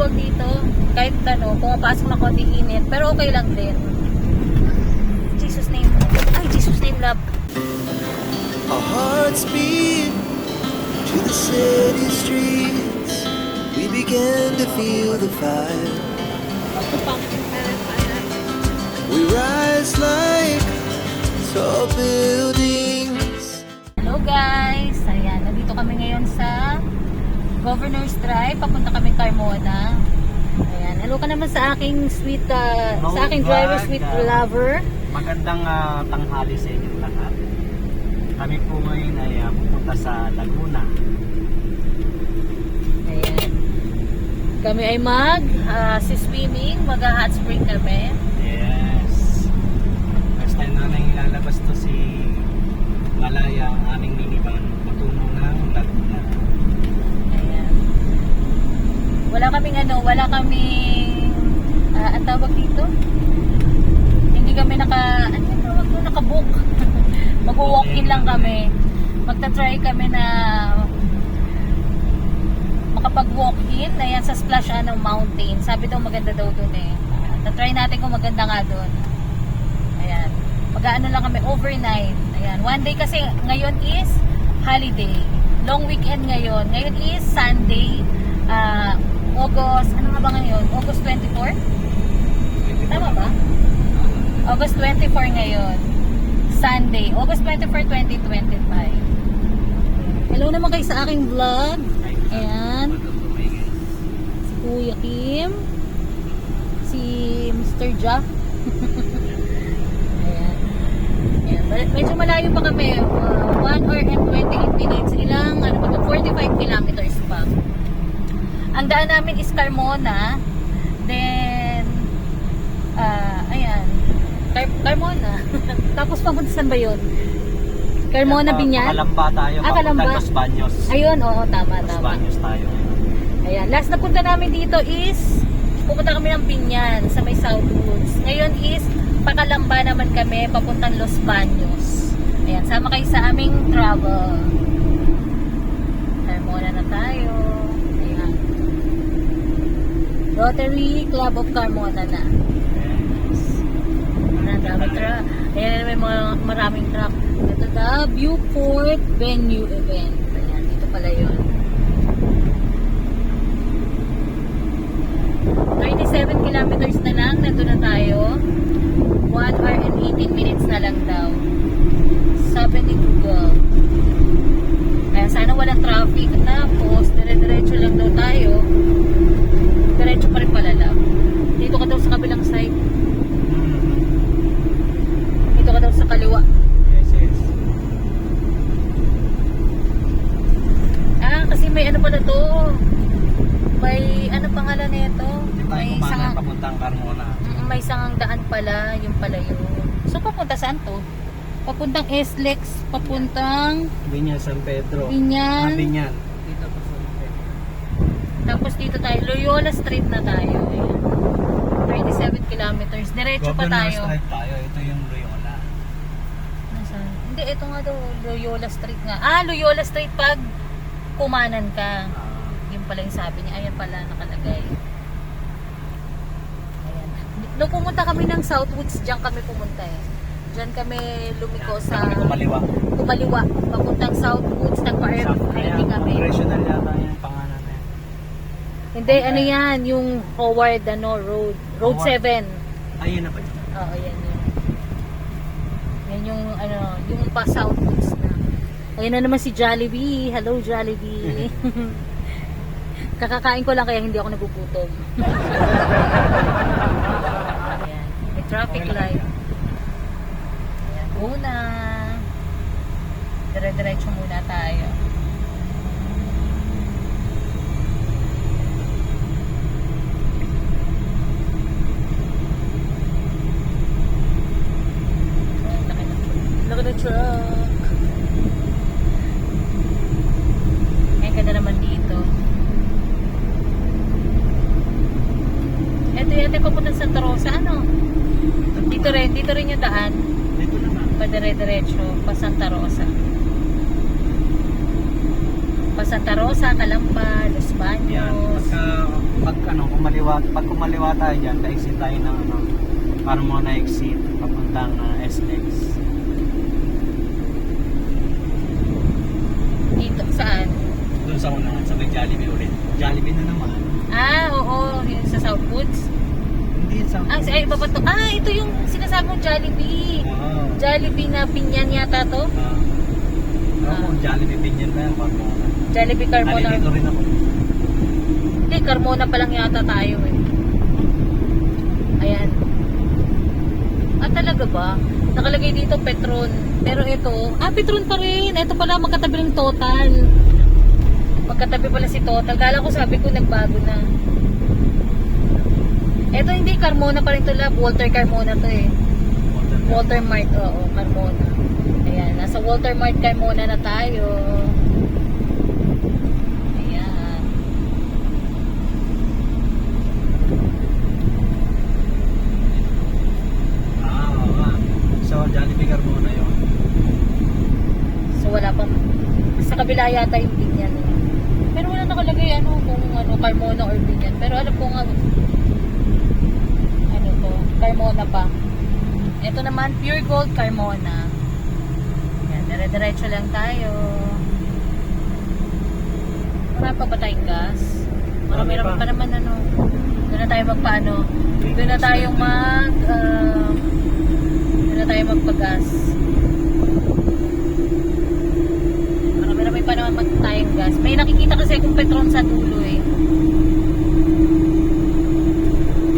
tawag dito, kahit ano, pumapasok na konting init, pero okay lang din. Jesus name. Ay, Jesus name, love. Our hearts beat to the city streets. We began to feel the fire. We rise like tall buildings. Hello guys! Ayan, nandito kami ngayon sa Governor's Drive. Papunta kami Carmona. Ayan, hello ka naman sa aking sweet, sa aking driver, sweet lover. Magandang tanghali sa inyong lahat. Kami po ngayon ay pupunta sa Laguna. Ayan. Kami ay swimming, mag-hot spring kami. Yes. First time namin ilalabas to si Malaya, ang aming minivan, patungo ng Laguna. Ayan. Wala kaming ang tawag dito? Hindi kami naka-book. Mag-walk-in lang kami. Magta-try kami na makapag-walk-in. Ayan, sa Splash Mountain. Sabi daw maganda daw dun eh. Ta-try natin kung maganda nga dun. Ayan. Mag-aano lang kami overnight. Ayan. One day kasi ngayon is holiday. Long weekend ngayon. Ngayon is Sunday. August, ano nga ba ngayon? August 24? Tama ba? August 24 ngayon. Sunday. August 24, 2025. Hello naman kayo sa aking vlog. Ayan. Si Kuya Kim. Si Mr. Jack. Ayan. Ayan. Medyo malayo pa kami. 1 hour and 28 minutes. Ilang, 45 kilometers pa. Ang daan namin is Carmona. Then, ayan. Carmona. Tapos papunta saan ba yun? Carmona, Binyan? Kalamba tayo. Kalamba. Los Baños. Ayun, oo, tama. Los Baños tayo. Ayan, last na punta namin dito is pupunta kami ng Binyan sa may Southwoods. Ngayon is pakalamba naman kami papuntang Los Baños. Ayan, sama kayo sa aming travel. Carmona na tayo. Ayan. Rotary Club of Carmona na. Ayan, may maraming truck. Ito na, Viewport Venue Event. Ayan, dito pala yun. 37 kilometers na lang, nandun na tayo. 1 hour and 18 minutes na lang daw. Sabi ni Google. Kaya sana walang traffic. Tapos, dire-diretso lang daw tayo. Diretso pa rin pala lang. Dito ka daw sa kabilang side. Dito ka daw sa kaliwa. Yes. Kasi may ano pala to. May ano pangalan nito? May isang papuntang Carmona. May sangang daan pala, yung pala yun. So papunta saan to? Papuntang SLEX, papuntang Binyan, San Pedro. Binyan. Binyan. Tapos dito tayo, Loyola Street na tayo. Ayan. 37 kilometers. Diretso pa tayo. Governor's Drive tayo. Ito yung Loyola. Nasaan? Hindi, ito nga daw, Loyola Street nga. Loyola Street pag kumanan ka. Yun pala yung sabi niya. Ayan pala nakalagay. Ayan. Nung pumunta kami ng Southwoods, diyan kami pumunta eh. Diyan kami lumiko sa kumaliwa. Papuntang Southwoods, nagpa-airplane kami. Congressional yata yung pangalan na yan. Hindi, ano yan, yung Howard Road. Road 7. Ayun na ba yun? Oo, yan yun. Yan yung, yung pa-Southwoods na. Ayun na naman si Jollibee. Hello, Jollibee. Kakakain ko lang kaya hindi ako nagugutom. Ayan. May traffic light. Ayan. Una. Dire-diretso muna tayo. Look at the truck. Ayan ka na naman dito. Ito yata papunta sa Santa Rosa, ano? Dito rin yung daan. Dito naman. Padire-diretso, pa Santa Rosa. Pa Santa Rosa, Calamba, Los Baños. Yan. Pag pag kumaliwa tayo dyan, ka-exit tayo ng ano, para mo na-exit papuntang SX. Dito, saan? Doon sa unahan, sa may Jollibee ulit. Jollibee na naman. Ah, oo, yun sa Southwoods. Hindi sa... Ay, iba pa to. Ah, ito yung sinasabi mong Jollibee. Oo. Jollibee na pinyan yata to. Ako, Jollibee Pinyan na yan. Jollibee Carmona. Nalilito rin ako. Hindi, Carmona pa lang yata tayo eh. Ayan. Ah, talaga ba? Nakalagay dito Petron. Pero ito, Petron pa rin. Ito pala magkatabi ng Total. Magkatabi pala si Total. Kala ko sabi ko nagbago na. Ito hindi, Carmona pa rin ito lab. Walter Carmona to eh. Walter Mart, oo, Carmona. Ayan, nasa Walter Mart Carmona na tayo. Ayan. Oo nga. So, Jollibee Carmona yun. So wala pang sa kabila yata yung Binyan. Pero wala nakalagay kung Carmona or Binyan. Pero alam ko nga to, Carmona pa. Ito naman Pure Gold Carmona. Yan, dire-diretso lang tayo. Marami pa ba tayong gas? Marami pa naman Doon na tayo magpaano. Doon na tayo magpagas. Marami pa naman tayong gas. May nakikita kasi akong Petron sa dulo eh.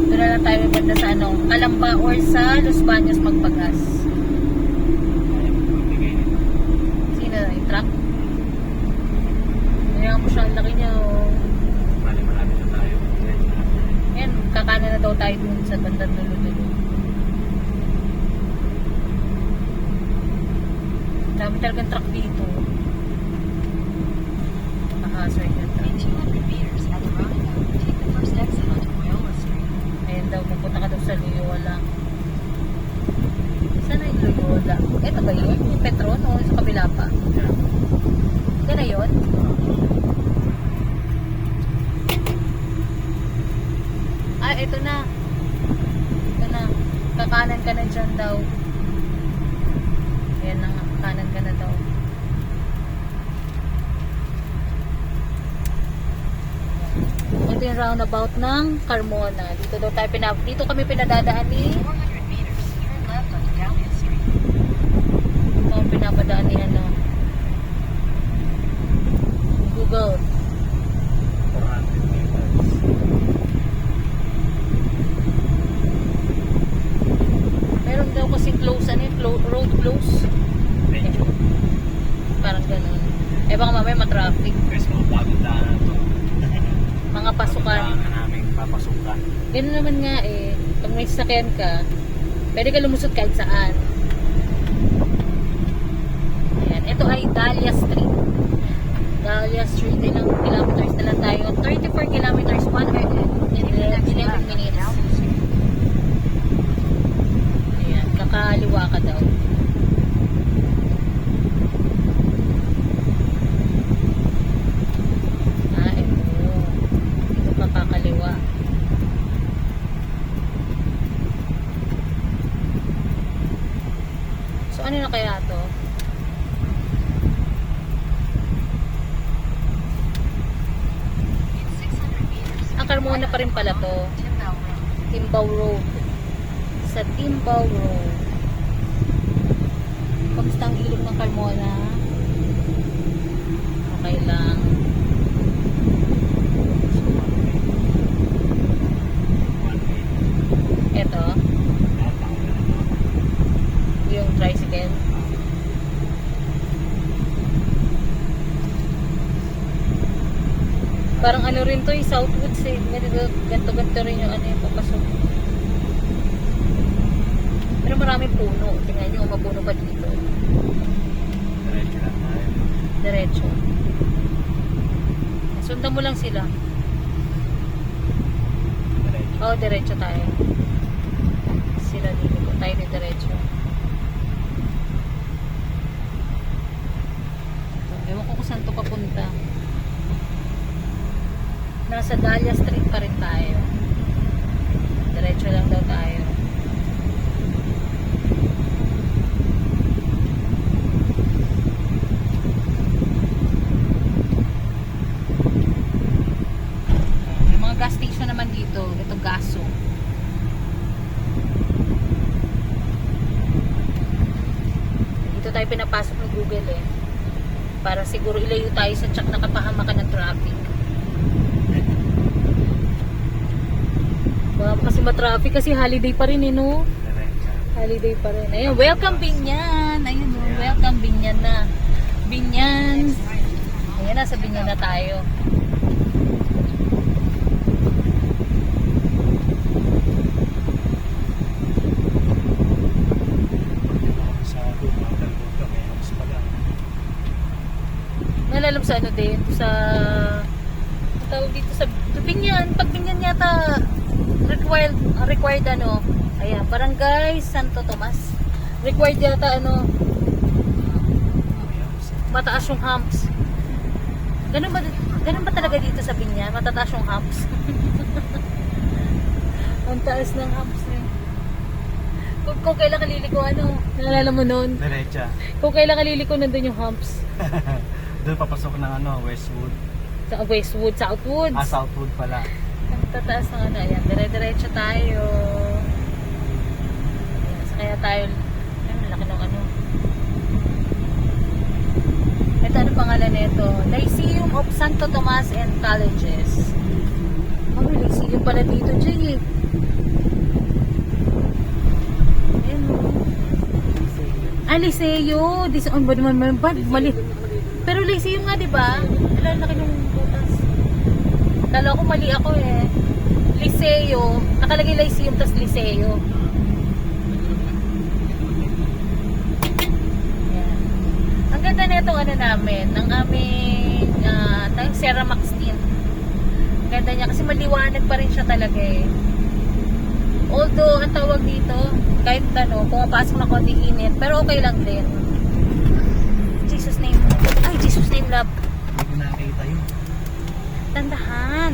Doon na lang tayo banda sa Calamba or sa Los Baños magpagas. Sino na yung truck? Kaya mo siya, ang laki niya Marami na tayo. Yan, kakanan na daw tayo dun sa bandang dulo-dulo. Dami talagang truck dito. Nakahasway yung truck. Ayan daw, pupunta ka daw sa Loyola. Saan na yung Loyola? Ito ba yun? Yung Petron o sa kabila pa? Yan na yun? Ito na. Ito na. Kakanan ka na dyan daw. Ayan na nga. Kanan ka na daw. Ito yung roundabout ng Carmona. Dito daw tayo dito kami pinadadaan ni pinapadaan ni Google. 400 meters. Meron daw kasi close road close. Medyo. Parang ganun. Baka mamaya matraffic. Guys, mga bagong daan na ito. Mga pasukan. Daan na namin papasukan. Ganun naman nga eh. Pag may sasakyan ka, pwede ka lumusot kahit saan. Ayan. Ito ay Dahlia Street. Dahlia Street, ilang kilometers na lang tayo. 34 kilometers, 1 hour and 11 minutes. Ayan. Kakaliwa ka daw. Kakaliwa. So ano na kaya to? Carmona pa rin pala to. Timbao Road. Sa Timbao Road. Kamusta ang ilog ng Carmona? Okay lang. Ito. Yung tricycle. Parang ano rin to, Southwoods eh. Ganto-ganto rin yung papasok. Pero maraming puno. Tingnan nyo, mapuno pa dito. Diretso lang tayo. Diretso. Sundan mo lang sila. Diretso. Oo, diretso tayo. Sila dito. Tayo din diretso. Ewan ko kung saan to papunta. Nasa Dahlia Street pa rin tayo. Diretso lang daw tayo. Yung mga gas station naman dito, ito gaso. Dito tayo pinapasok ng Google eh. Para siguro ilayo tayo sa tsak na kapahamakan ng traffic. Baka kasi matraffic kasi holiday pa rin eh, no? Diretso. Holiday pa rin. Ayun, welcome Binyan. Ayun, no? Welcome Binyan na. Binyan. Ayan, nasa Binyan na tayo. Sa mga dalbog ka, may house pala. Nalalam sa ano din, sa tawag dito sa Binyan. Pag Binyan yata required ano, ayan, Barangay Santo Tomas. Required yata ano, mataas yung humps. Ganun ba talaga dito sa Binyan? Matataas yung humps. Ang taas ng humps eh. Kung kailan kaliliko ano, naalala mo nun? Diretso. Kung kailan kaliliko nandun yung humps. Doon papasok ng ano, Westwood. Sa Westwood, Southwoods. Southwood pala. Ang tataas ng ano, ayan, dire-diretso tayo. Ayan, so kaya tayo, ay, malaki ng ano. Ito, ano pangalan nito? Lyceum of Santo Tomas and Colleges. Oh, may Lyceum pala dito, Jay. Ayan, oh. Liceo. Ba naman, mali. Pero Lyceum nga, di ba? Wala, laki ng butas. Kala ko mali ako eh. Liceo. Nakalagay Lyceum tas Liceo. Yan. Ang ganda na itong ano namin, ng aming ng Sierra Max din. Ang ganda niya kasi maliwanag pa rin siya talaga eh. Although, ang tawag dito, kahit ano, pumapasok na konti init, pero okay lang din. Jesus name. Ay, Jesus name, love. Hindi ko nakakita yun. Tandahan.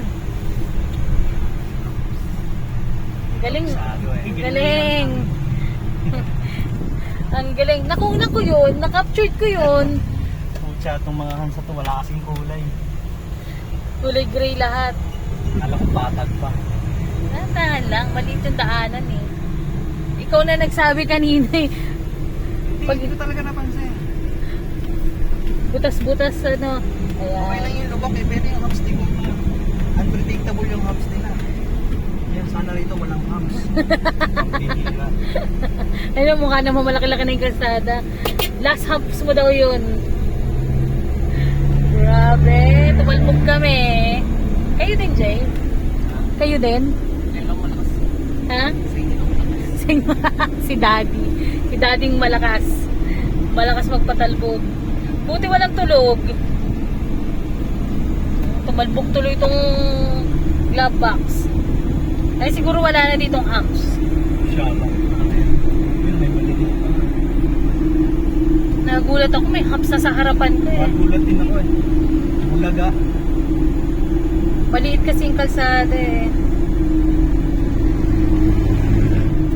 Galing. Sado eh. Ang galing. Ang galing. Nakuha ko yun. Na-captured ko yun. Pucha, itong mga hansa to, wala kasing kulay. Kulay gray lahat. Alam ko patag pa. Tandahan lang. Maliit yung daanan eh. Ikaw na nagsabi kanina eh. Hindi ko talaga napansin. Butas-butas ano. Ayan. Okay lang yung lubak eh, pero yung hams din mo unpredictable yung hams nila. Yan, sana rito walang hams. Ang bihira. Ano, mukha naman malaki-laki na yung kalsada. Last humps mo daw yun. Grabe. Tumalbog kami. Kayo din, Jay? Kayo din? Yan lang malakas. Ha? Sa inyo lang malakas. Si Daddy. Si Daddyng malakas. Malakas magpatalbog. Buti walang tulog. Tumalbog tuloy itong glove box. Ay siguro wala na ditong humps. Siya lang. Yun, may maliit pa. Nagulat ako, may humps na sa harapan ko eh. Magulat din ako eh. Bulaga. Maliit kasi yung kalsada eh.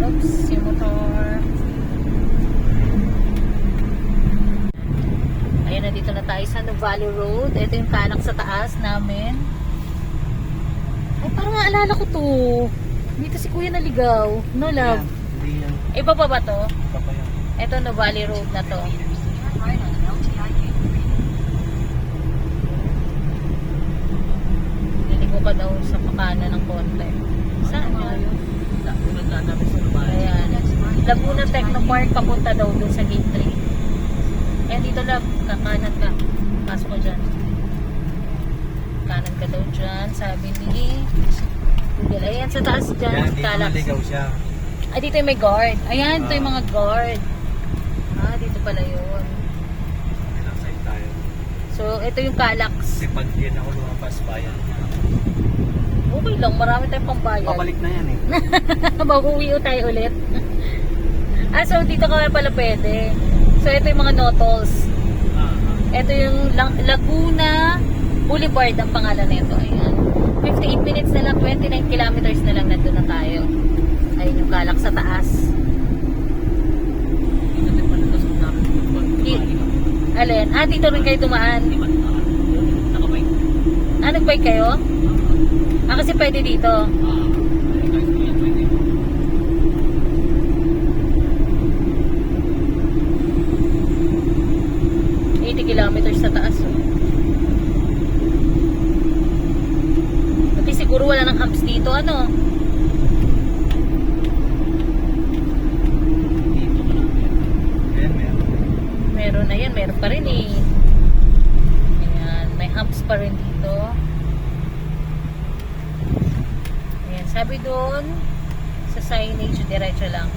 Oops, yung motor. Ayan, nandito na tayo sa Nuvali Road. Ito yung kanak sa taas namin. Ay, parang naalala ko to. Dito si Kuya naligaw. No, love? Hindi yan. Iba pa ba to? Iba pa yan. Ito, Nuvali Road na to. Liligo ka daw sa pakana ng konti. Saan yun? Ayan. Laguna Technopark, papunta daw dun sa gate 3. Ayan, dito lang, kakanan ka. Pasok ko dyan. Kanan ka daw dyan, sabi ni Google. Ayan, sa taas dyan, Yan, dito Calax. naligaw siya. Ay, dito yung may guard. Ayan, ito yung mga guard. Ah, dito pala yun. Ilang side tayo. So, ito yung Calax. Kasi pag yan ako lumabas, bayan. Okay lang, marami tayong pambayad. Babalik na yan eh. Mag-uwi tayo ulit. Ah, so dito ka pala pwede. So, ito yung mga no tolls. Ito yung Laguna Boulevard ang pangalan nito. Ayan. 58 minutes na lang, 29 kilometers na lang nandun na tayo. yung galak sa taas. Dito din pala ito sa dapat. Alin? Ah, dito rin kayo dumaan. Di ba? Nakabike. Ah, nag-bike kayo? Ah, kasi pwede dito. Guys, yan, pwede. 80 kilometers sa taas. Oh. Pati siguro wala nang humps dito, ano? Dito ka lang. Ayan, meron. Meron na yan, meron pa rin eh. Ayan, may humps pa rin dito. Ayan, sabi doon, sa signage, diretso lang.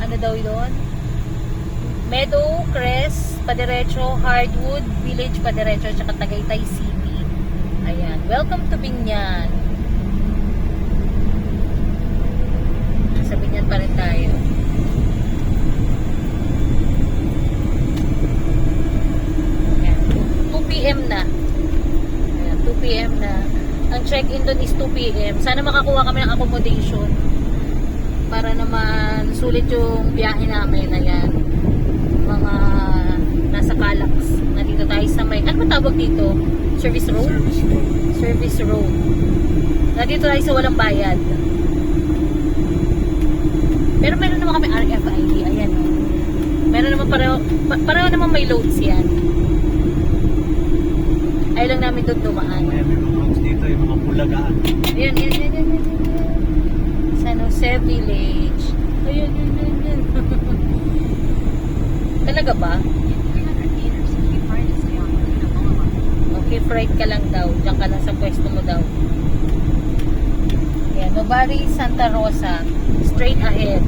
Ano daw doon? Meadow, Crest, padiretso, Hardwood, Village, padiretso, tsaka Tagaytay City. Ayan, welcome to Binyan. Sa Binyan pa rin tayo. Ayan, 2 p.m. na. Ayan, 2 p.m. na. Ang check-in doon is 2 p.m. Sana makakuha kami ng accommodation para naman sulit yung biyahe namin. Ayan, mga nasa Calax. Nandito tayo sa may, ano ba tawag dito? Service Road? Service road. Service Road. Nandito tayo sa walang bayad. Pero meron naman kami RFID. Ayan o. Meron naman pareho naman may loads yan. Ayaw lang namin doon dumaan. May mga house dito, yung mga pulagaan. Ayan. San Jose Village. Ayan. Talaga ba? Okay, right ka lang daw. Diyan ka lang sa pwesto mo daw. Ayan, Nobari, Santa Rosa. Straight ahead.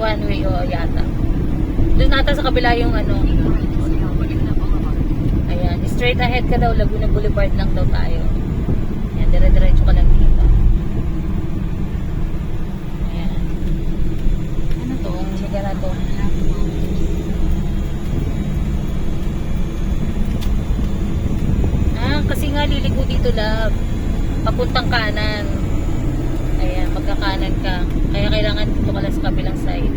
One way o yata. Doon nata sa kabila yung ano. Ayan, straight ahead ka daw. Laguna Boulevard lang daw tayo. Ayan, dire-diretso ka lang dito. Ayan. Ano to? Ang siga na to. Ah, kasi nga liliko dito lab. Papuntang kanan. Ayan, magkakanan ka. Kaya kailangan dito ka lang sa kabilang side.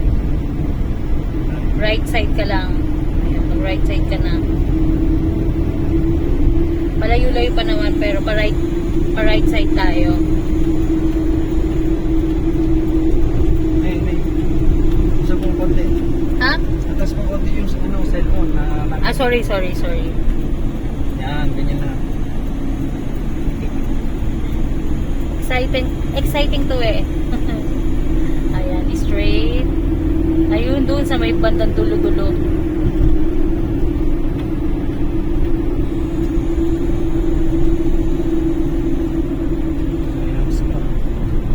Right side ka lang. Ayan, mag right side ka na. Malayo-layo pa naman pero pa right side tayo. May. Isa pong konti. Ha? Atas pong konti yung cellphone na... Ah, sorry. Yan, ganyan na. Exciting to eh. Ayan, straight. Ayun doon sa may bandang dulo-dulo.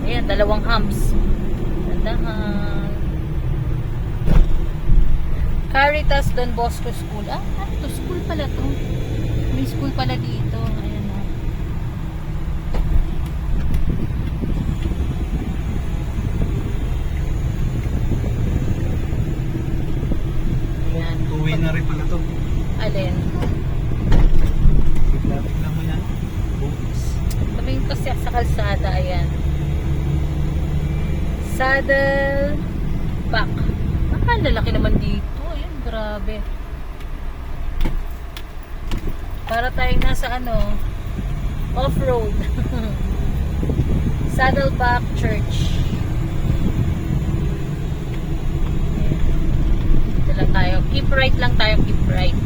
Ayan, dalawang humps. Tandahan. Caritas Don Bosco School. Ah, ano to? School pala to. May school pala dito. Ayan o. Ayan. Two-way na rin pala to. Alin? Tignan mo yan. Books. Tumingin kasi sa kalsada. Ayan. Saddle Back. Baka ang lalaki naman dito. Ayan, grabe. Para tayong nasa ano, off-road. Saddleback Church. Dito lang tayo. Keep right lang tayo. Keep right.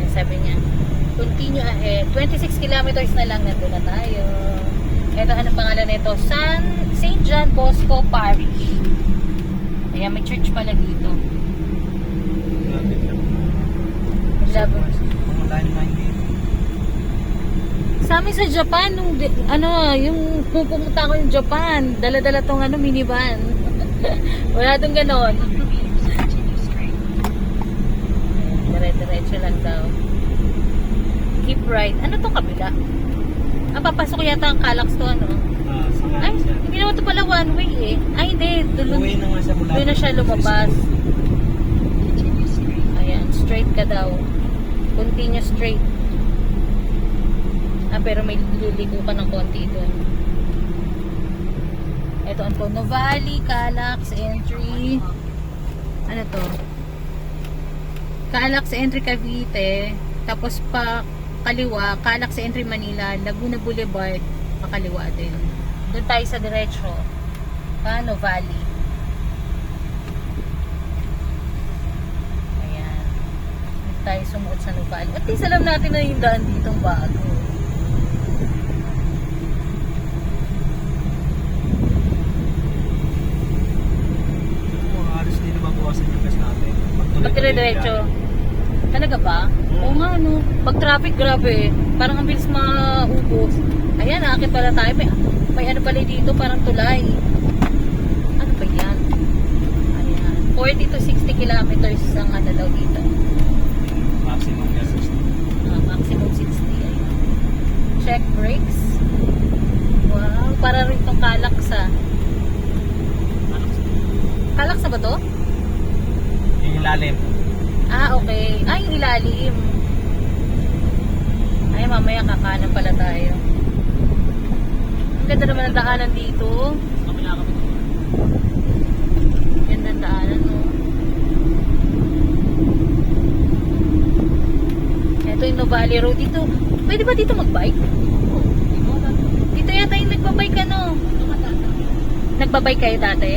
Yan sabi niya. Continue ahead. 26 kilometers na lang. Nandun na tayo. Ito, anong pangalan nito? St. John Bosco Parish. Ayan, may church pala dito. Sa amin sa Japan, yung pupunta ko yung Japan, dala-dala tong minivan. Wala tong ganon. Dire-diretso lang daw. Keep right. Ano tong kabila? Ah, papasok yata ang Calax to Ay, hindi naman ito pala one way eh. Ay, hindi. Two-way na nga siya mula. Doon na siya lumabas. Ayan. ka daw. Continue straight. Pero may liliko ka ng konti doon. Ito ang Tono Valley, Calax, entry. Ano to? Calax, entry Cavite. Tapos pa kaliwa, Calax, entry Manila, Laguna Boulevard, pakaliwa din. Doon tayo sa diretso. Tono Valley. Ayan. Dito tayo sumuot sa Nuvali. At least alam natin na yung daan ditong bago. Halos hindi na mabawasan yung gas natin. Pag dire-diretso. Talaga ba? Oo nga, no. Pag traffic, grabe. Parang ang bilis maubos. Ayan, aakit pala tayo. May ano pala dito, parang tulay. Ano ba yan? Ayan. 40 to 60 kilometers ang ano daw dito. Maximum gas. Maximum 60. Ayan. Check brakes. Wow, para rin itong Calax ah. Calax na ba to? Yung ilalim. Ah, okay. Ah, yung ilalim. Ay, mamaya kakanan pala tayo. Ang ganda naman ang daanan dito. Ganda ang daanan, no? Ito yung Nuvali Road dito. Pwede ba dito mag-bike? Dito yata yung nagbabike ka, no? Nagbabike kayo dati?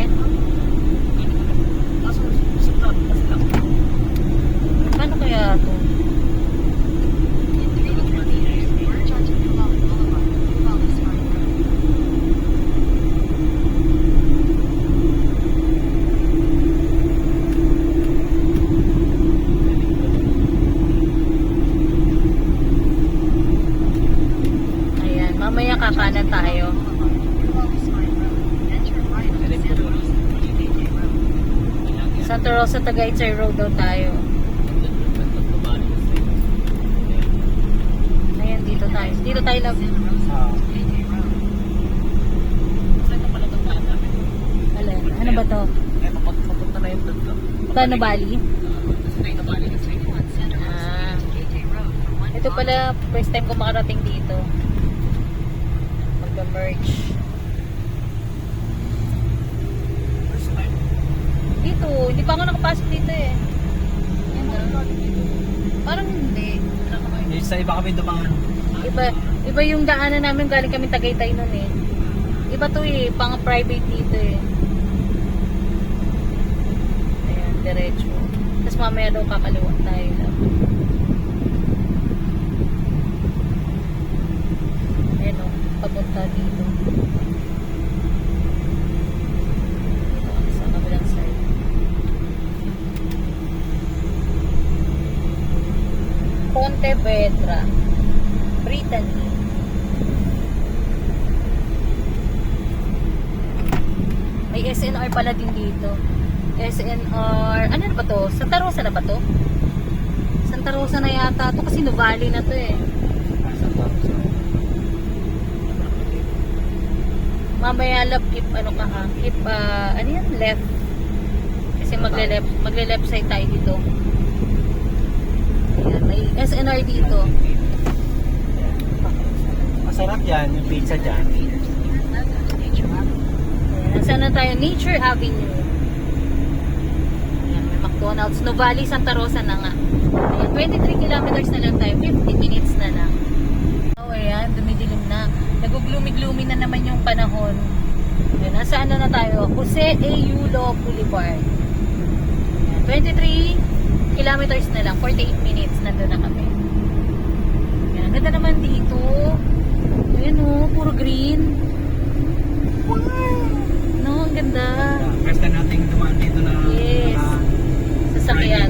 Paano kaya ito? Ayan, mamaya kakanan tayo. Santa Rosa, Tagaytay Road daw tayo. Ayan, dito tayo. Dito tayo lang. Alin? Ano ba to? Papunta na yung doon. Tono Valley? Ah. Ito pala, first time ko makarating dito. Mag-merge. Dito, hindi pa ako nakapasok dito eh. Parang hindi. Sa iba kami dumaan. Iba yung daanan namin, galing kami Tagaytay nun eh. Iba to eh, pang private dito eh. Ayan, diretso. Tapos mamaya daw kakaliwa tayo lang. Ayan o, papunta dito. Dito, sa kabilang side. Pontevedra, Brittany. May SNR pala din dito. SNR, ano na ba to? Santa Rosa na ba to? Santa Rosa na yata to kasi Nuvali na to eh. Mamaya love keep ano ka ha? Keep ano yan? Left. Kasi magle-left side tayo dito. Ayan, may SNR dito. Masarap yan, yung pizza dyan. Ayan, saan na tayo? Nature Avenue. Ayan, may McDonald's. Nuvali, Santa Rosa na nga. Ayan, 23 kilometers na lang tayo. 50 minutes na lang. Oh, ayan, dumidilim na. Nag-gloomy-gloomy na naman yung panahon. Ayan, nasa ano na tayo? Jose A. Yulo Boulevard. Ayan, 23 kilometers na lang. 48 minutes. Nandun na kami. Ayan, ang ganda naman dito. Ayan o, puro green. Wow! No, ang ganda. First time natin dumaan dito na Yes. Sasakyan.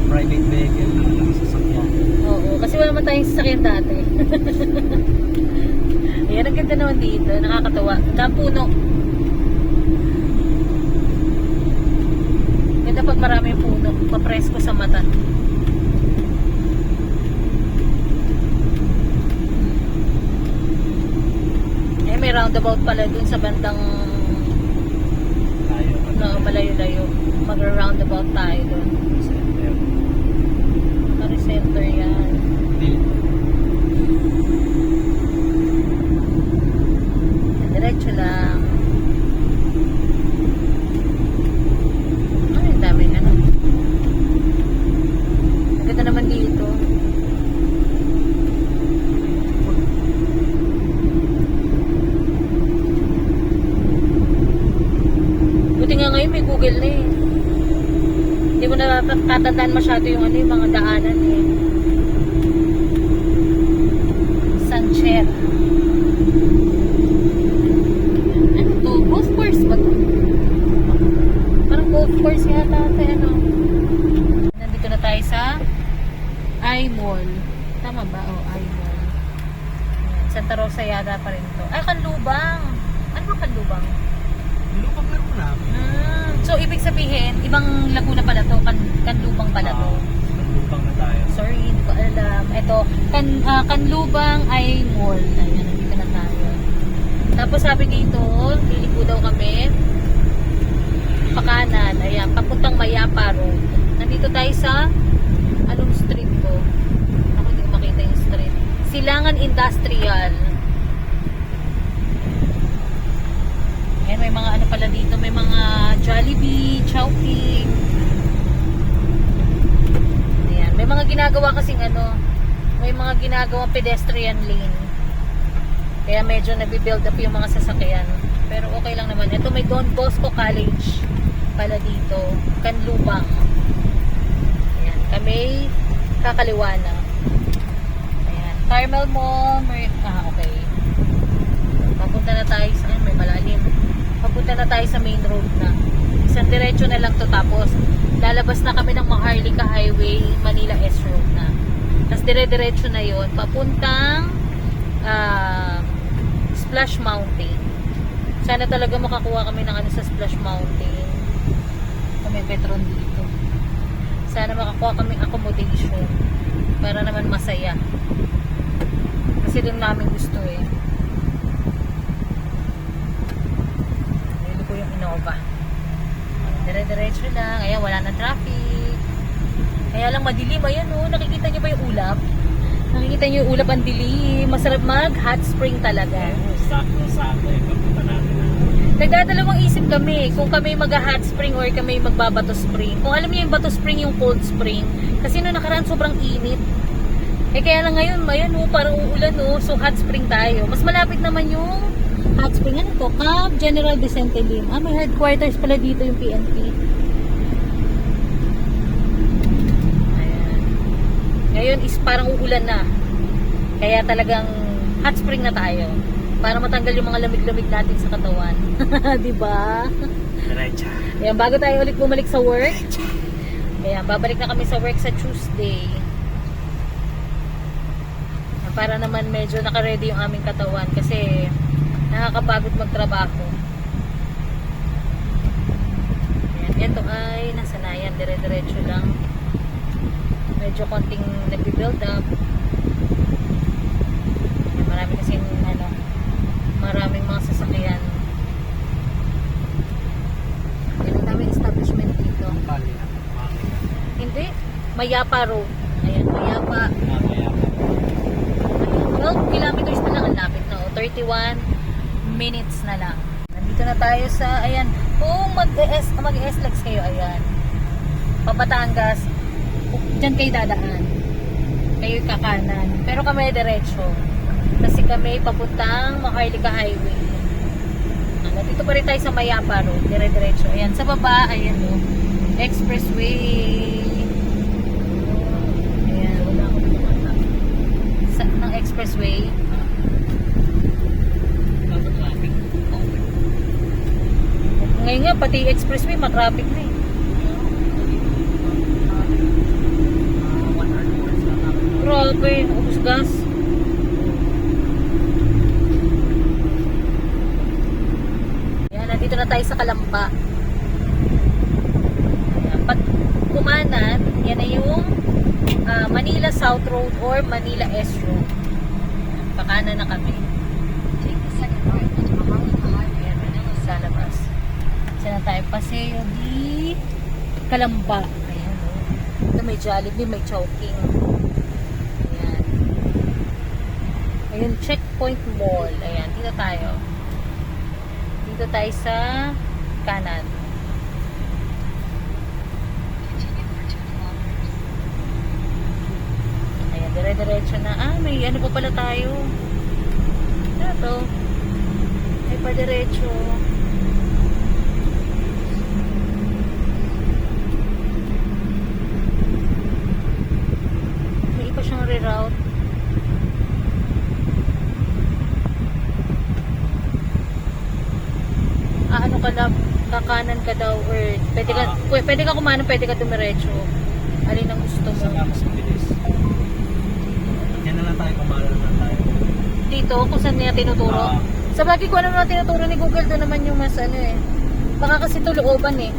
Private vehicle na sasakyan. Oo, kasi wala naman tayong sasakyan dati. Ayan, ang ganda naman dito. Nakakatawa. Dahang puno. Ganda pag maraming puno. Papresko sa mata. Eh, may roundabout pala dun sa bandang Tayo. malayo-layo. Mag-roundabout tayo dun. center yan. Hindi. Diretso lang. Ay, dami na no. Maganda naman dito. Buti nga ngayon may Google na eh. Hindi mo natatandaan masyado yung ano, yung mga daanan eh. Sanchez. Ano to? Golf course ba to? Parang golf course yata ito, ano. Nandito na tayo sa I-Mall. Tama ba? Oh, I-Mall. Ayan, Santa Rosa yata pa rin to. Ay, Kanlubang. Ano ba Kanlubang? Lupag na rin namin. So, ibig sabihin, ibang Laguna pala to, Kanlubang pala to. Lupag na tayo. Sorry, hindi ko alam. Ito, Kanlubang ay mall. Ayan, nandito na tayo. Tapos sabi dito, liliko daw kami. Pakanan, ayan, papuntang Mayapa Road. Nandito tayo sa, anong street ko? Ako hindi ko makita yung street. Silangan Industrial. Ayan, may mga ano pala dito, may mga Jollibee, Chowking. Ayan, may mga ginagawa kasing ano, may mga ginagawang pedestrian lane. Kaya medyo nabibuild up yung mga sasakyan. Pero okay lang naman. Ito may Don Bosco College pala dito, Kanlubang. Ayan, kami kakaliwa na. Ayan, Carmel Mall, okay. Papunta na tayo sa, may malalim. Papunta na tayo sa main road na. Isang diretso na lang to, tapos lalabas na kami ng Maharlika Highway, Manila S Road na. Tapos dire-diretso na yon papuntang Splash Mountain. Sana talaga makakuha kami ng ano sa Splash Mountain. May Petron dito. Sana makakuha kami accommodation para naman masaya. Kasi doon namin gusto eh. Ko yung Innova. Dire-diretso lang. Ayan, wala na traffic. Kaya lang madilim. Ayan o, nakikita niyo ba yung ulap? Nakikita niyo yung ulap ang dilim. Masarap mag hot spring talaga. Sakto eh. Papunta natin na. Nagdadalawang isip kami kung kami mag-hot spring or kami magbabato spring. Kung alam niyo yung bato spring, yung cold spring. Kasi noong nakaraan sobrang init. Eh kaya lang ngayon, ayan o, parang uulan o. So hot spring tayo. Mas malapit naman yung hot spring. Ano to? Camp General Vicente Lim. May headquarters pala dito yung PNP. Ayan. Ngayon is parang uulan na. Kaya talagang hot spring na tayo. Para matanggal yung mga lamig-lamig natin sa katawan. Diba? Diretsa. Ayan, bago tayo ulit bumalik sa work. Ayan, babalik na kami sa work sa Tuesday. Ayan, para naman medyo naka-ready yung aming katawan. Kasi nakakapagod magtrabaho. Ayan, ito ay nasa Nayan, dire-diretso lang. Medyo konting nag-build up. Ayan, marami kasi ano, maraming mga sasakyan. Ayan, ang daming establishment dito. Bali na. Hindi, Mayapa Road. Ayan, Mayapa. Mamaya. 12 kilometers na lang ang lapit na. 31 minutes na lang. Nandito na tayo sa, ayan, kung mag-SLEX kayo, ayan, Pabatangas, dyan kayo dadaan. Kayo kakanan. Pero kami diretso. Kasi kami papuntang Maharlika Highway. Nandito pa rin tayo sa Mayapa Road, dire-diretso. Ayan, sa baba, ayan o, expressway. Ayan, wala akong pinamata. Ng expressway. Ngayon nga, pati expressway, matraffic na eh. Grabe, ubus gas. Ayan, nandito na tayo sa Kalamba. Ayan, pag kumanan, yan na yung Manila South Road or Manila S Road. Ayan, pakanan na kami. Ayan, Manila sa labas. Saan na tayo? Paseo di Kalamba. Ayan, oh. Ito may Jollibee, may Chowking. Ayun, Checkpoint Mall. Ayan, dito tayo. Dito tayo sa kanan. Ayan, dire-diretso na. May ano pa pala tayo. Ano to? May pa-diretso. May iba siyang reroute. Ano ka na, kakanan ka daw or pwede ka kumanan, pwede ka dumiretso. Alin ang gusto mo? Saan nga mas mabilis? Yan na lang tayo, kumala na tayo. Dito, kung saan niya tinuturo. Sa bagay ko ano na tinuturo ni Google, doon naman yung mas ano eh. Baka kasi ito looban eh.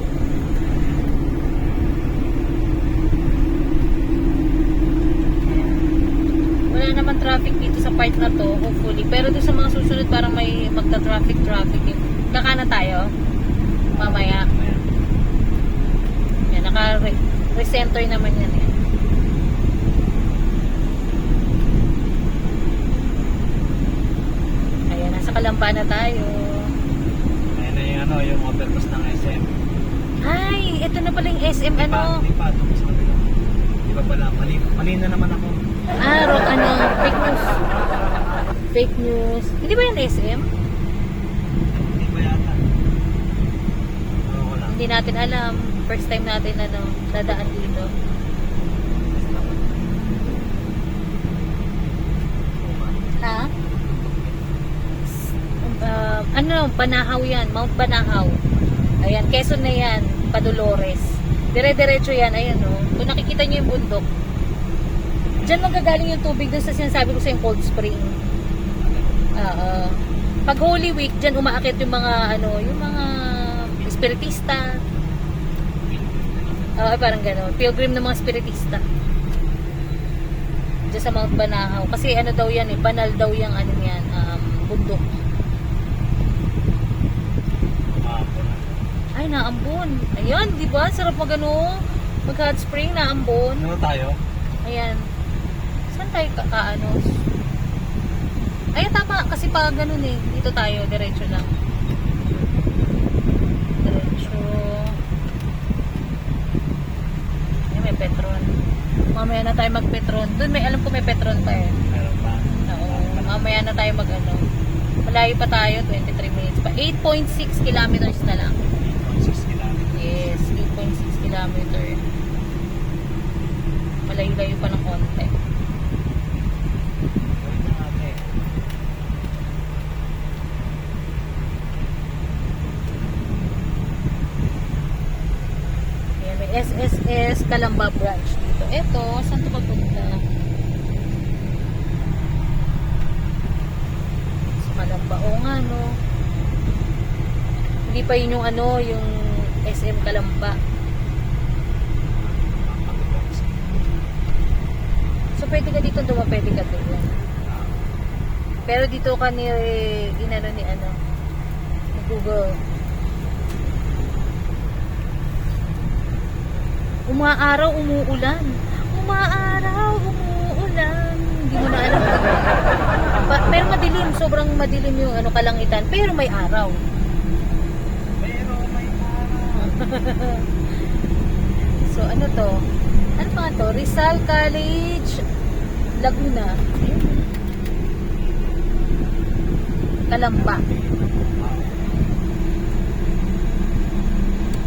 Wala naman traffic dito sa part na to, hopefully. Pero doon sa mga susunod parang may magta-traffic eh. Kakanan tayo. Mamaya. Yan, naka-recenter naman yan eh. Ayan, nasa Kalamba na tayo. Ayan na yung, yung overpass ng SM. Ay, ito na pala yung SM ano. Di pa, ito sa kabila. Di ba pala, mali na naman ako. Fake news. Fake news. Hindi ba yan SM? Hindi ba yata? Wala. Hindi natin alam. First time natin dadaan dito. Ha? Banahaw yan. Mount Banahaw. Ayan, Quezon na yan. Padolores. Dire-diretso yan. Ayan o. Kung nakikita nyo yung bundok. Diyan magagaling yung tubig doon sa sinasabi ko sa yung cold spring. Pag Holy Week, diyan umaakit yung mga yung mga spiritista. Parang gano'n. Pilgrim ng mga spiritista. Diyan sa Mount Banahaw. Kasi ano daw yan eh, banal daw yung bundok. Ay, Naambon. Ayan, di ba? Sarap mag hot spring, Naambon. Ano tayo? Ayan. Saan tayo kakaano? Ay, tama. Kasi pa ganun eh. Dito tayo. Diretso lang. Diretso. Ay, may Petron. Mamaya na tayo mag-Petron. Doon may alam ko may Petron pa eh. Meron pa. Oo. Mamaya na tayo mag-ano. Malayo pa tayo. 23 minutes pa. 8.6 kilometers na lang. 8.6 kilometers. Yes. 8.6 kilometer. Malayo-layo pa ng konti. SSS Kalamba branch dito. Eto, saan ito papunta? Sa Kalamba. O nga, no? Hindi pa yun yung yung SM Kalamba. So, pwede ka dito pwede ka doon. Pero dito ka ni Google. Umaaraw, umuulan. Umaaraw, umuulan. Hindi mo na alam. Pero madilim. Sobrang madilim yung kalangitan. Pero may araw. Pero may araw. So, ano to? Ano pa to? Rizal College, Laguna. Kalamba.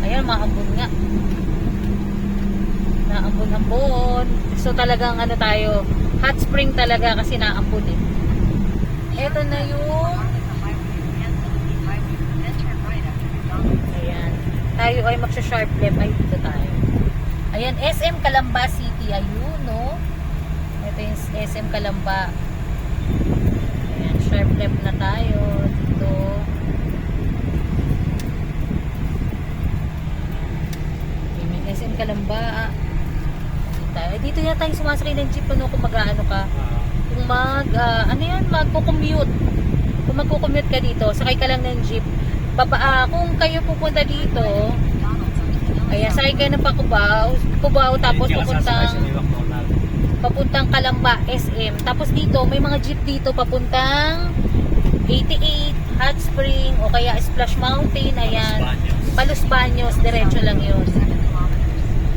Ayan, maambon nga. Naambon-ambon. So talagang tayo, hot spring talaga kasi naambon eh. Ito na yung ayan. Tayo ay magsha-sharp left. Ay, dito tayo. Ayan, SM Kalamba City. Ayun, no? Ito yung SM Kalamba. Ayan, sharp left na tayo. Dito. Ayan, yung SM Kalamba. Dito na tayo sumasakay ng jeep kung mag-aano ka. Kung magko-commute. Kung magko-commute ka dito, sakay ka lang ng jeep. Kung kayo pupunta dito, ayan, sakay kayo ng Cubao tapos pupunta papuntang Calamba, SM. Tapos dito, may mga jeep dito papuntang 88, Hot Spring, o kaya Splash Mountain. Ayan. Palos Baños, diretso lang yun.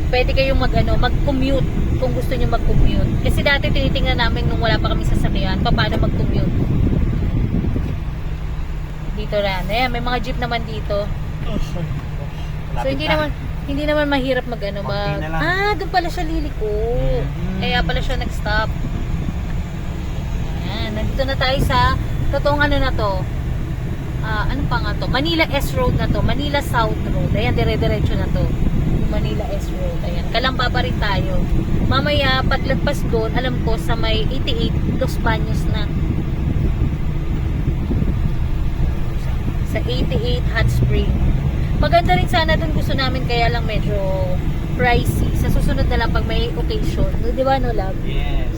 Pwede kayong mag-commute kung gusto nyo mag-commute. Kasi dati tinitingnan namin nung wala pa kami sasakyan, paano mag-commute. Dito rin. Ayan, may mga jeep naman dito. So hindi naman mahirap mag Konti na lang. doon pala siya liliko. Kaya pala siya nag-stop. Ayan, nandito na tayo sa totoong na to. Ano pa nga to? Manila S Road na to. Manila South Road. Ayan, dire-diretso na to. Yung Manila S Road. Ayan, Calamba pa rin tayo. Mamaya, paglagpas doon, alam ko sa may 88, Los Baños na. Sa 88 Hot Spring. Maganda rin sana doon, gusto namin, kaya lang medyo pricey. Sa susunod na lang pag may occasion. No, di ba, no, love? Yes.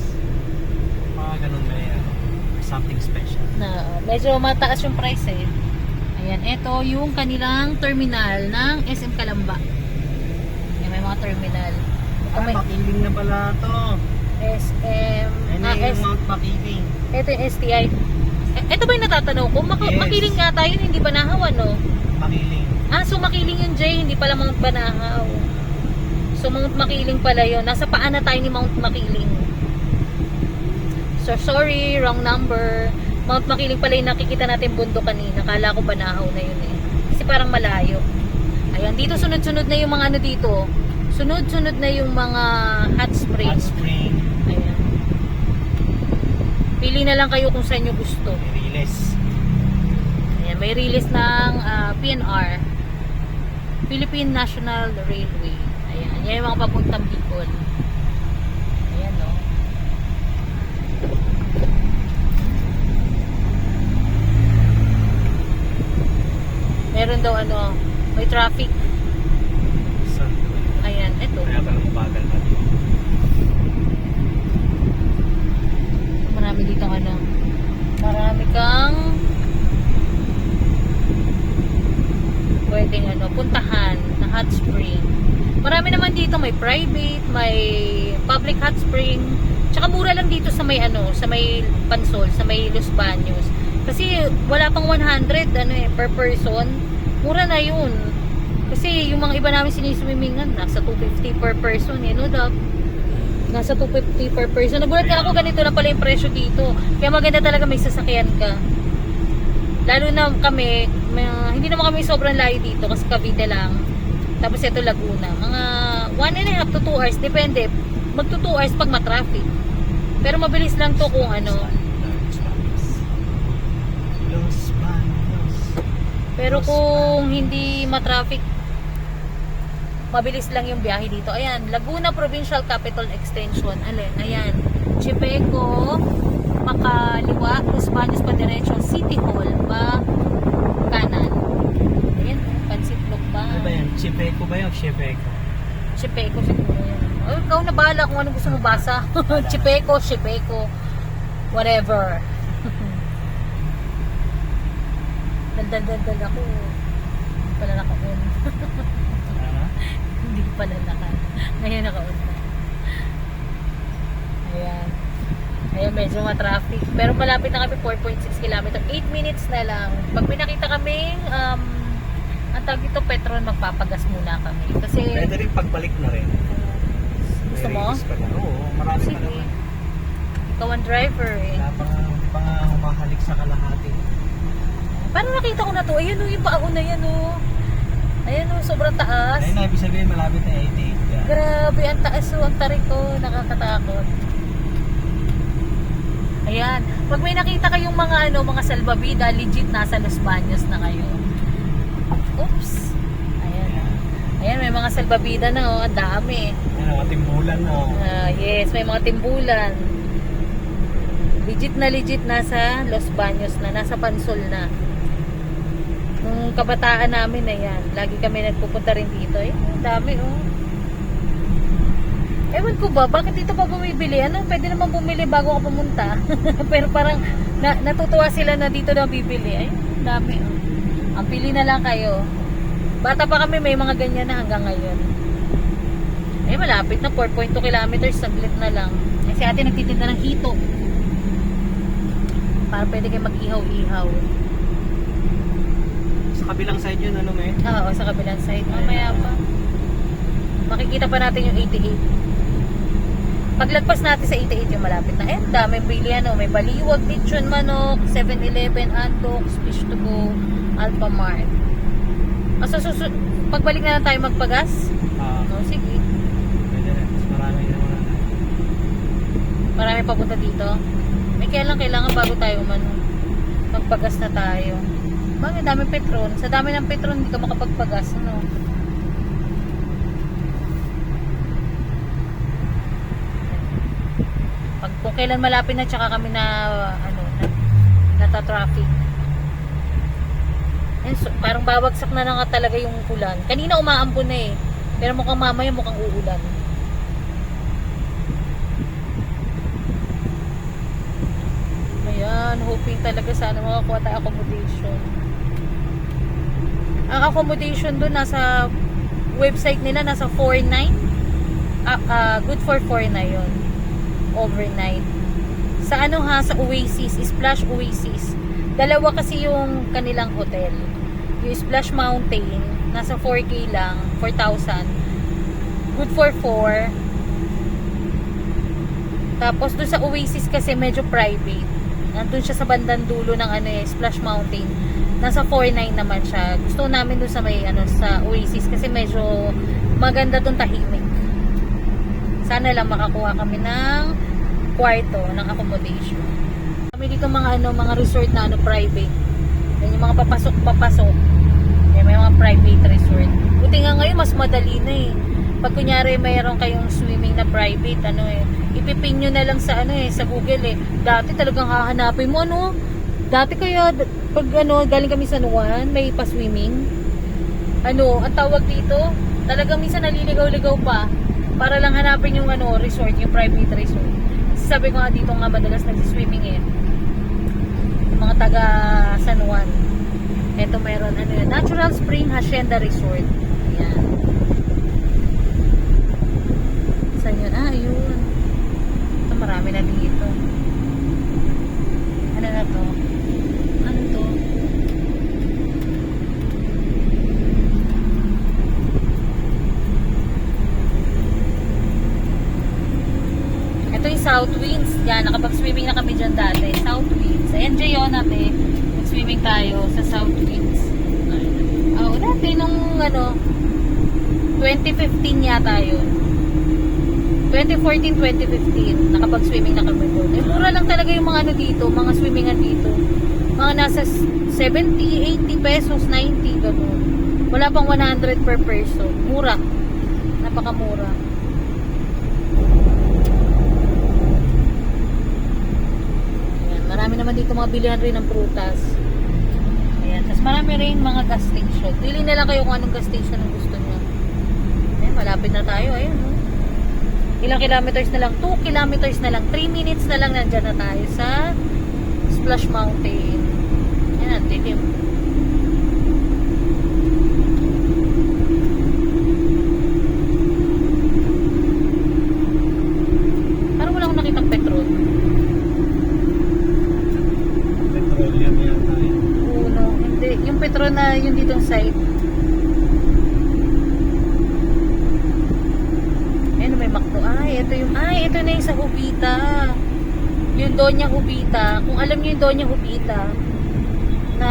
Mga ganun may something special. Na medyo mataas yung price eh. Ayan, ito yung kanilang terminal ng SM Calamba. Ayan, may mga terminal. Ito may Makiling na pala to. SM. Ayun na yung Mount Makiling. Ito yung STI. Ito ba yung natatanaw ko? Yes. Makiling nga tayo, hindi Banahaw, no? Makiling. So Makiling yung J, hindi pala Mount Banahaw. So Mount Makiling pala yun. Nasa paan na tayo ni Mount Makiling. So sorry, wrong number. Mount Makiling pala yung nakikita natin bundok kanina. Kala ko Banahaw na yun eh. Kasi parang malayo. Ayan, dito sunod-sunod na yung mga dito. Sunod-sunod na yung mga hot spring. Hot Spring. Ayan. Pili na lang kayo kung saan nyo gusto. Riles. Ayan, may release ng PNR. Philippine National Railway. Ayan, yan yung mga papuntang Bicol. Ayan, no. Meron daw may traffic. Saan? Ayan, eto. Kaya pala mabagal pa dito. Marami dito marami kang pwedeng puntahan na hot spring. Marami naman dito, may private, may public hot spring. Tsaka mura lang dito sa may sa may Pansol, sa may Los Baños. Kasi wala pang 100 per person. Mura na yun. Kasi yung mga iba namin siniswimmingan, nasa 250 per person, no, Dab? Nasa 250 per person. Nagulat ka ako, ganito na pala yung presyo dito. Kaya maganda talaga may sasakyan ka. Lalo na kami, hindi naman kami sobrang layo dito kasi Cavite lang. Tapos ito Laguna. Mga 1.5 to 2 hours, depende. Magto 2 hours pag matraffic. Pero mabilis lang to kung Los Baños. Pero kung hindi matraffic, mabilis lang yung biyahe dito. Ayan, Laguna Provincial Capital Extension. Ayan. Chipeco, makaliwa, Los Baños pa diretso, City Hall pa kanan. Ayan, Pansitlog pa. Ano ba yan? Chipeco ba yan? Chipeco. Chipeco siguro yan. Oh, ikaw na bahala kung ano gusto mo basa. Chipeco, whatever. Dal ako. Hindi pala naka-on. Hindi pala ngayon naka-on na. Ayan, medyo ma-traffic. Pero malapit na kami, 4.6 km. 8 minutes na lang. Pag pinakita kaming ang tawag dito, Petron, magpapagas muna kami. Kasi Pwede rin pagbalik na rin. gusto May mo? release pa lang. Oo, marami pa Sige. naman. Ikaw ang driver eh. Wala pa nga humahalik sa kalahati. Parang nakita ko na to. Ayan yung baon na yan Ayan sobrang taas. Ayun na, ibig sabihin malapit na 88 yan. Grabe, ang taas ang tarik ko. Nakakatakot. Ayan. Pag may nakita kayong mga salbabida, legit nasa Los Baños na kayo. Oops. Ayan, may mga salbabida na ang dami. Yan, mga timbulan na. Yes, may mga timbulan. Legit nasa Los Baños na, nasa Pansol na. Nung kabataan namin na yan, lagi kami nagpupunta rin dito. Ang dami Ewan ko ba, bakit dito pa bumibili? Pwede naman bumili bago ka pumunta. Pero parang natutuwa sila na dito na bibili. Ay, ang dami Ang pili na lang kayo. Bata pa kami, may mga ganyan na hanggang ngayon. Ay, malapit na 4.2 kilometers, saglit na lang. Ay, Si ate nagtitinda ng hito. Para pwede kayo mag-ihaw-ihaw. Sa kabilang side yun, ano may? Oo, sa kabilang side. Mamaya pa. Makikita pa natin yung 88. Paglagpas natin sa 88 yung malapit na. Dami bili ano. May baliwag, lechon manok, 7-Eleven, Antox, Fish to Go, Alphamart. Pagbalik na lang tayo magpagas. No, sige. Pwede rin. Mas marami naman na. Marami papunta dito. May kailangan bago tayo magpagas na tayo. Bakit dami petron? Sa dami ng petron hindi ka makapagpagas, ano? Kung kailan malapit na tsaka kami na nata-traffic. And so, parang babagsak na nga talaga yung ulan. Kanina umaambon na eh. Pero mukhang mamaya mukhang uulan. Ayan, hoping talaga sana makakuha tayo accommodation. Ang accommodation doon nasa website nila nasa 4.9. Good for 4 na yun. Overnight. Sa ano ha, sa Oasis, Splash Oasis. Dalawa kasi yung kanilang hotel. Yung Splash Mountain, nasa 4K lang, 4,000. Good for 4. Tapos doon sa Oasis kasi medyo private. Nandun siya sa bandang dulo ng Splash Mountain. Nasa 4.9 naman siya. Gusto namin doon sa may sa Oasis kasi medyo maganda doon, tahimik. Sana lang makakuha kami ng kwarto, ng accommodation. Kami dito mga resort na private. Yan yung mga papasok. Yan, may mga private resort. Buti nga ngayon mas madali na eh. Pag kunyari mayroon kayong swimming na private, ipipin nyo na lang sa sa Google eh. Dati talagang hahanapin mo Dati kaya pag galing kami sa Nuwan, may pa-swimming. Ang tawag dito, talagang minsan naliligaw-ligaw pa para lang hanapin yung resort, yung private resort. Sabi ko nga dito nga madalas nag-swimming eh. Yung mga taga San Juan. Ito mayroon Natural Spring Hacienda Resort. Ayan. Saan yun? Ayun. Ito marami na dito. Ano na to? Ano to? Ito yung South Winds. Yan, nakapag-swimming na kami dyan dati. South Winds. Ayan, Jayona, nag-swimming tayo sa South Winds. Dati nung 2015 yata yun. 2014, 2015, nakapag-swimming na kami doon. Mura lang talaga yung mga dito, mga swimmingan dito. Mga nasa 70, 80 pesos, 90, gano'n. Wala pang 100 per person. Mura. Napakamura. Ayan, marami naman dito mga bilihan rin ng prutas. Ayan, tapos marami rin mga gas station. Pili na lang kayo kung anong gas station ang gusto nyo. Ayan, malapit na tayo. Ayan, ilang kilometers na lang, 2 kilometers na lang, 3 minutes na lang nandyan na tayo sa Splash Mountain. Yan, dilim. Parang wala akong nakitang petrol. Petroleum yata eh. Uno, hindi. Yung petrol na yun ditong side. May McDo. Ito na yung sa Hubita. Yung Doña Hubita. Kung alam niyo yung Doña Hubita na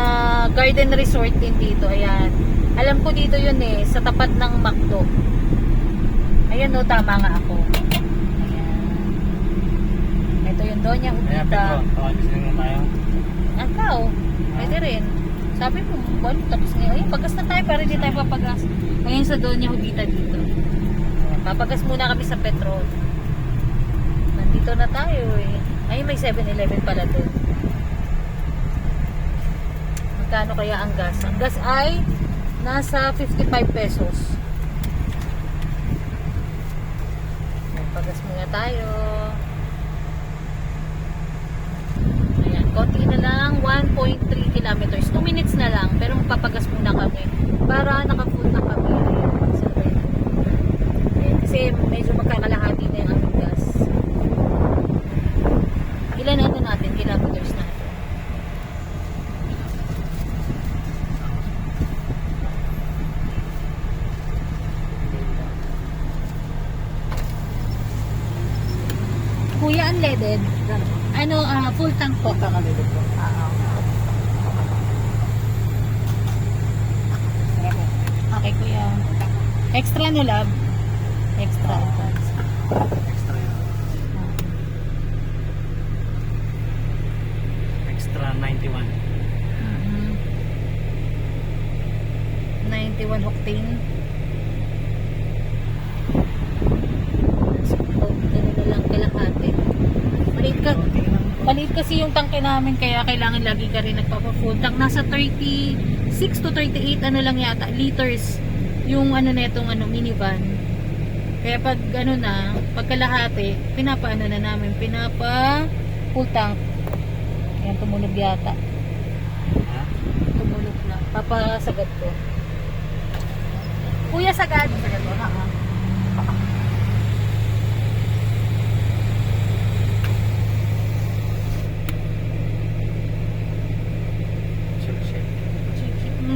garden resort din dito. Ayan. Alam ko dito yun eh. Sa tapat ng McDo. Ayan tama nga ako. Ayan. Ito yung Doña Hubita. Ayan, na tayo. Akaw. Pwede rin. Sabi mo, tapos ngayon. Ayun, pagas na tayo para hindi tayo papagas. Ngayon sa Doña Hubita dito. Papagas muna kami sa petrol. Nandito na tayo eh. Ay, may 7-Eleven pala doon. Magkano kaya ang gas? Ang gas ay nasa 55 pesos. Papagas muna tayo. Ayan, konti na lang. 1.3 kilometers. 2 minutes na lang. Pero magpapagas muna kami. Para naka-full na kami. Kasi medyo magkakalahati na yung aming gas. Kuya, unleaded. Ano, full tank po. Punta ka dito po. Okay, kuya. Extra no, love? Extra. Extra yun. Extra 91. 91 octane. So, ganun na lang kalahati. Maliit kasi yung tangke namin, kaya kailangan lagi ka rin nagpapa-full tank. Nasa 36 to 38 ano lang yata liters yung ano netong minivan. Kaya pag pag kalahati, pinapaano na namin, pinapa full tank. Ayan, tumunog yata. Ha? Tumunog na. Papasagad ko. Kuya, sagad. Sagad mo, ha?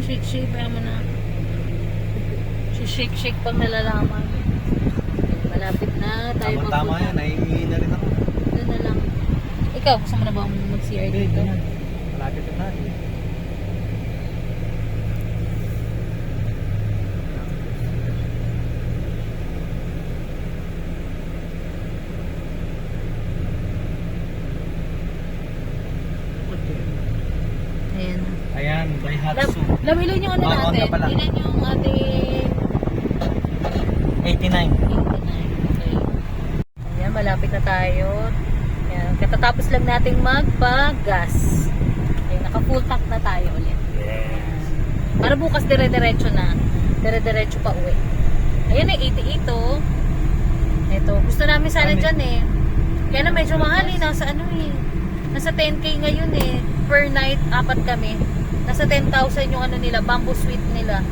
Shake, kaya mo na. Shake pang nalalaman. Malapit na tayo. Tama yan, naiingi na rin ako. Doon na lang. Ikaw, gusto mo na ba mag-CR dito? Malapit na tayo. Ayan. Ayan, Daihatsu. Lamilan yung ano natin. Honda pala. Ilan yung ating 89. 89. Okay. Ayan, malapit na tayo. Ayan, katatapos lang nating magpa-gas. Ayan, naka-full tank na tayo ulit. Yes. Para bukas dire-diretso na. Dire-diretso pa uwi. Ayan eh, 88 oh. Ito, gusto namin sana dyan eh. Kaya na medyo mahal eh. Nasa nasa 10k ngayon eh. Per night, 4 kami. Nasa 10,000 yung nila, bamboo suite nila.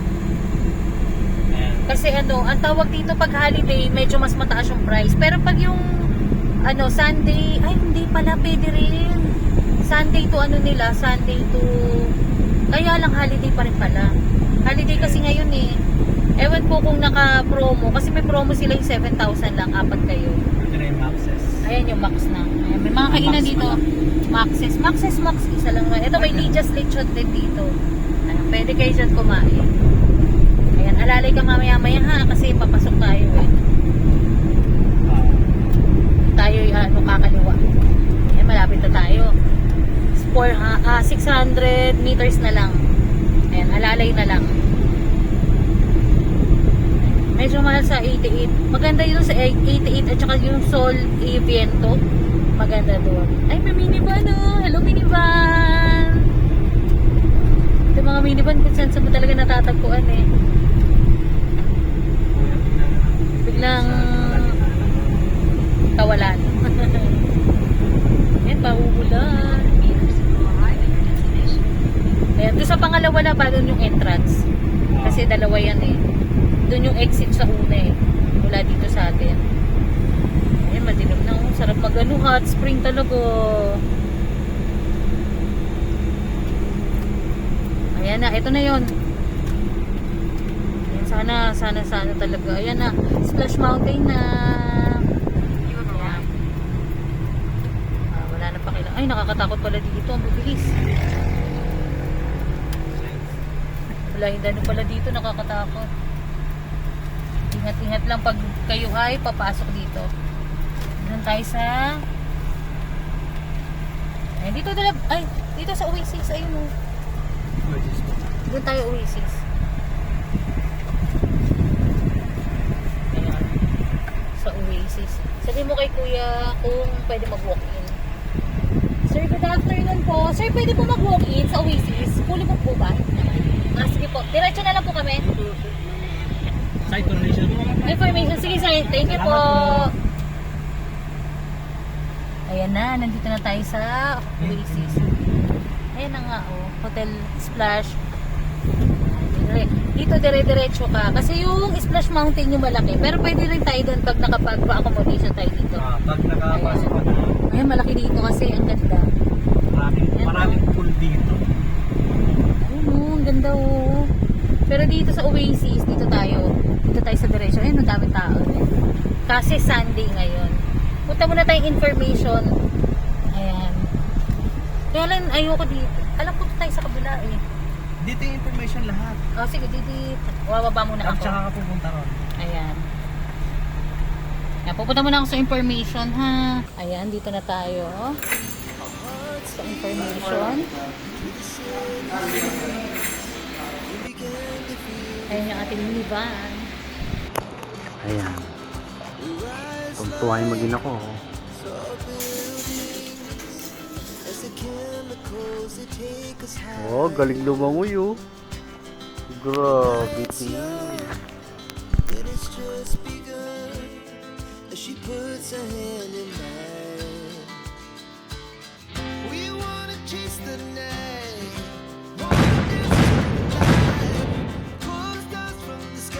Ayan. Kasi ang tawag dito pag holiday, medyo mas mataas yung price. Pero pag yung Sunday, ay hindi pala, pwede rin. Sunday to Sunday to, kaya lang holiday pa rin pala. Holiday kasi ngayon eh. Ewan ko kung naka-promo, kasi may promo sila yung 7,000 lang, 4 kayo. Ito na yung Maxes. Ayan yung max na. Ayan, may mga kainan Max dito. Maxes, isa lang. Ito may Lija's Lechon din dito. Pwede kayo dyan kumain. Ayan, alalay ka mamaya-maya ha, kasi papasok tayo eh. Tayo kakaliwa. Ayan, malapit na tayo. 600 meters na lang. Ayan, alalay na lang. Medyo mahal sa 88. Maganda yun sa 88 at saka yung Sol e Viento. Maganda doon. Ay, may minivan oh. Hello minivan. Ito mga minivan kung saan mo talaga natatagpuan eh. Biglang kawalan. Yan, pahuhulan. Ayan, doon sa pangalawa na pa doon yung entrance. Kasi dalawa yan eh. Doon yung exit sa una eh. Mula dito sa atin. Ayan, madilim na. Oh. Sarap hot spring talaga. Ayan na, ito na yun. Ayan, sana talaga. Ayan na, Splash Mountain na. Ayan. Wala na pa kailangan. Ay, nakakatakot pala dito. Ang bibilis. Wala, hindi pala dito. Nakakatakot. Ingat-ingat lang pag kayo ay papasok dito. Doon tayo sa dito sa Oasis. Ayun o. Doon tayo Oasis. Ayan. Sa Oasis. Sabi mo kay kuya kung pwede mag-walk-in. Sir, good afternoon po. Sir, pwede po mag-walk-in sa Oasis? Fully book po ba? Sige po. Diretso na lang po kami. Sa information. Sige sir, thank you po. Ayan na, nandito na tayo sa Oasis. Ayan na nga oh, Hotel Splash. Dito dire-diretso ka. Kasi yung Splash Mountain yung malaki. Pero pwede rin tayo doon pag nakapag-accommodation tayo dito. Pag nakapasok ka na. Ayan, malaki dito kasi ang ganda. Maraming pool dito. Ayun oh, ang ganda oh. Pero dito sa Oasis, dito tayo sa diretso. Ayun, ang daming tao. Kasi Sunday ngayon. Pakita mo na tayong information. Ayan. Kaya lang, ayoko dito. Alam ko tayo sa kabila eh. Dito yung information lahat. Oh, sige, didi. Wababa muna At ako. saka ka pupunta ron. Ayan. Ayan, pupunta muna ako sa information, ha? Ayan, dito na tayo. Sa information. Ayan yung ating minivan. Ayan. Tuntuhay magin ako. Oh, galing lumangoy oh. Grabe And it's just begun as she puts her